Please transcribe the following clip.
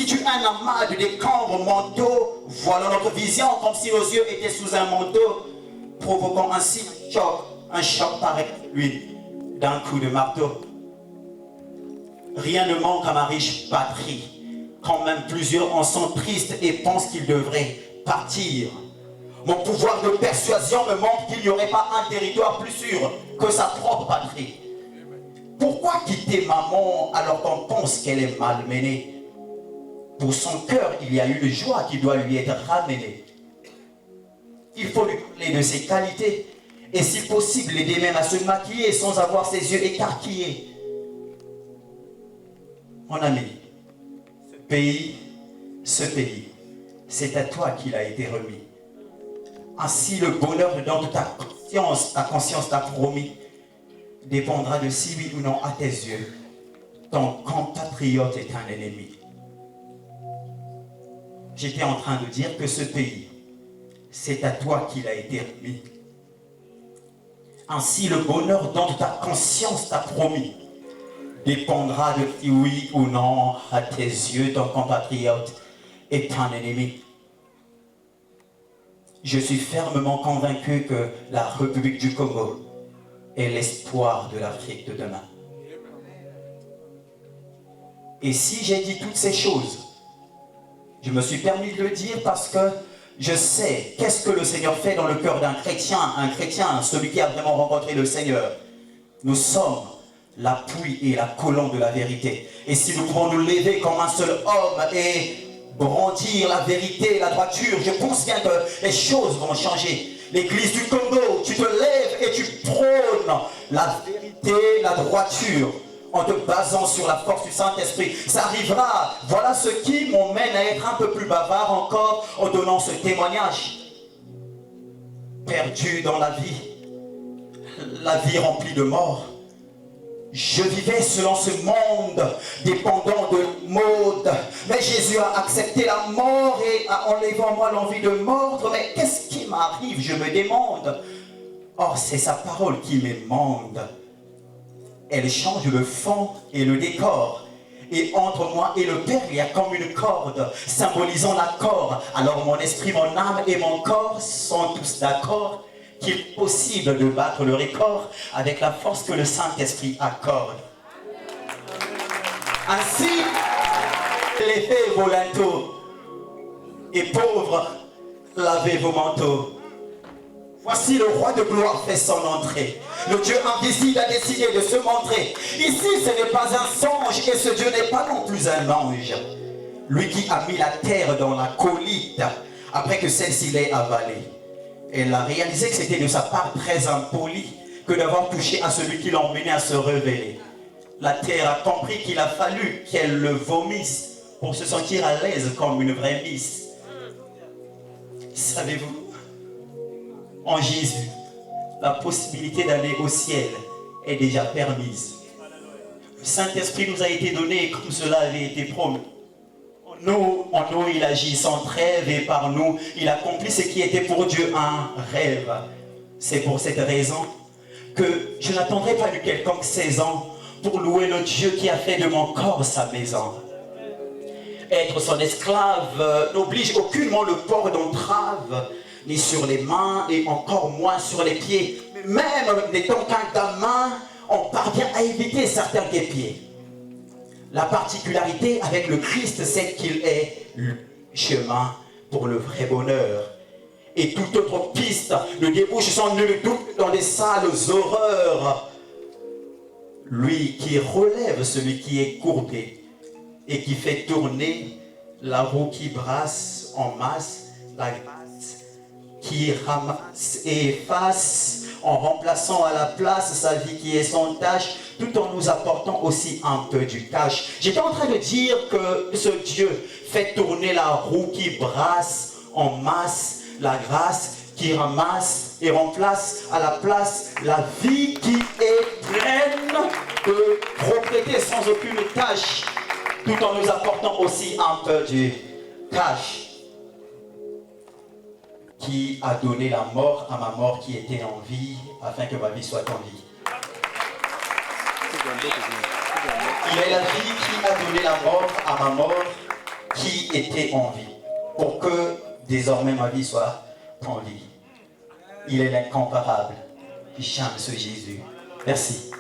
constitue un amas de décombres mentaux. Voilà notre vision, comme si nos yeux étaient sous un manteau, provoquant ainsi un choc pareil, lui, d'un coup de marteau. Rien ne manque à ma riche patrie, quand même plusieurs en sont tristes et pensent qu'ils devraient partir. Mon pouvoir de persuasion me montre qu'il n'y aurait pas un territoire plus sûr que sa propre patrie. Pourquoi quitter maman alors qu'on pense qu'elle est malmenée? Pour son cœur, il y a une joie qui doit lui être ramenée. Il faut lui parler de ses qualités et si possible l'aider même à se maquiller sans avoir ses yeux écarquillés. Mon ami, ce pays, c'est à toi qu'il a été remis. Ainsi le bonheur dont ta conscience t'a promis, dépendra de si oui ou non à tes yeux, ton compatriote est un ennemi. J'étais en train de dire que ce pays, c'est à toi qu'il a été remis. Ainsi le bonheur dont ta conscience t'a promis, dépendra de si oui ou non à tes yeux, ton compatriote est un ennemi. Je suis fermement convaincu que la République du Congo est l'espoir de l'Afrique de demain. Et si j'ai dit toutes ces choses, je me suis permis de le dire parce que je sais qu'est-ce que le Seigneur fait dans le cœur d'un chrétien, celui qui a vraiment rencontré le Seigneur. Nous sommes l'appui et la colonne de la vérité. Et si nous pouvons nous lever comme un seul homme et brandir la vérité et la droiture, je pense bien que les choses vont changer. L'église du Congo, tu te lèves et tu prônes la vérité, la droiture, en te basant sur la force du Saint-Esprit. Ça arrivera. Voilà ce qui m'emmène à être un peu plus bavard encore en donnant ce témoignage. Perdu dans la vie remplie de mort. Je vivais selon ce monde, dépendant de mode. Mais Jésus a accepté la mort et a enlevé en moi l'envie de mordre. Mais qu'est-ce qui m'arrive? Je me demande. Or, c'est sa parole qui m'émande. Elle change le fond et le décor. Et entre moi et le Père, il y a comme une corde, symbolisant l'accord. Alors mon esprit, mon âme et mon corps sont tous d'accord qu'il est possible de battre le record avec la force que le Saint-Esprit accorde. Ainsi, l'effet volento et pauvres, lavez vos manteaux. Voici le roi de gloire fait son entrée. Le Dieu invisible a décidé de se montrer. Ici, ce n'est pas un songe et ce Dieu n'est pas non plus un ange. Lui qui a mis la terre dans la colite après que celle-ci l'ait avalée. Elle a réalisé que c'était de sa part très impoli que d'avoir touché à celui qui l'emmenait à se révéler. La terre a compris qu'il a fallu qu'elle le vomisse pour se sentir à l'aise comme une vraie miss. Savez-vous, en Jésus, la possibilité d'aller au ciel est déjà permise. Le Saint-Esprit nous a été donné comme cela avait été promis. En nous, il agit sans trêve et par nous, il accomplit ce qui était pour Dieu un rêve. C'est pour cette raison que je n'attendrai pas une quelconque saison pour louer le Dieu qui a fait de mon corps sa maison. Être son esclave n'oblige aucunement le port d'entrave, ni sur les mains et encore moins sur les pieds. Même n'étant qu'un gamin, on parvient à éviter certains guêpiers. La particularité avec le Christ, c'est qu'il est le chemin pour le vrai bonheur. Et toute autre piste ne débouche sans nul doute dans des sales horreurs. Lui qui relève celui qui est courbé et qui fait tourner la roue qui brasse en masse la grâce, qui ramasse et efface en remplaçant à la place sa vie qui est sans tâche, tout en nous apportant aussi un peu du cash. J'étais en train de dire que ce Dieu fait tourner la roue qui brasse en masse la grâce, qui ramasse et remplace à la place la vie qui est pleine de propriété sans aucune tâche, tout en nous apportant aussi un peu du cash. Qui a donné la mort à ma mort qui était en vie, afin que ma vie soit en vie. Il est la vie qui a donné la mort à ma mort était en vie, pour que désormais ma vie soit en vie. Il est l'incomparable. J'aime ce Jésus. Merci.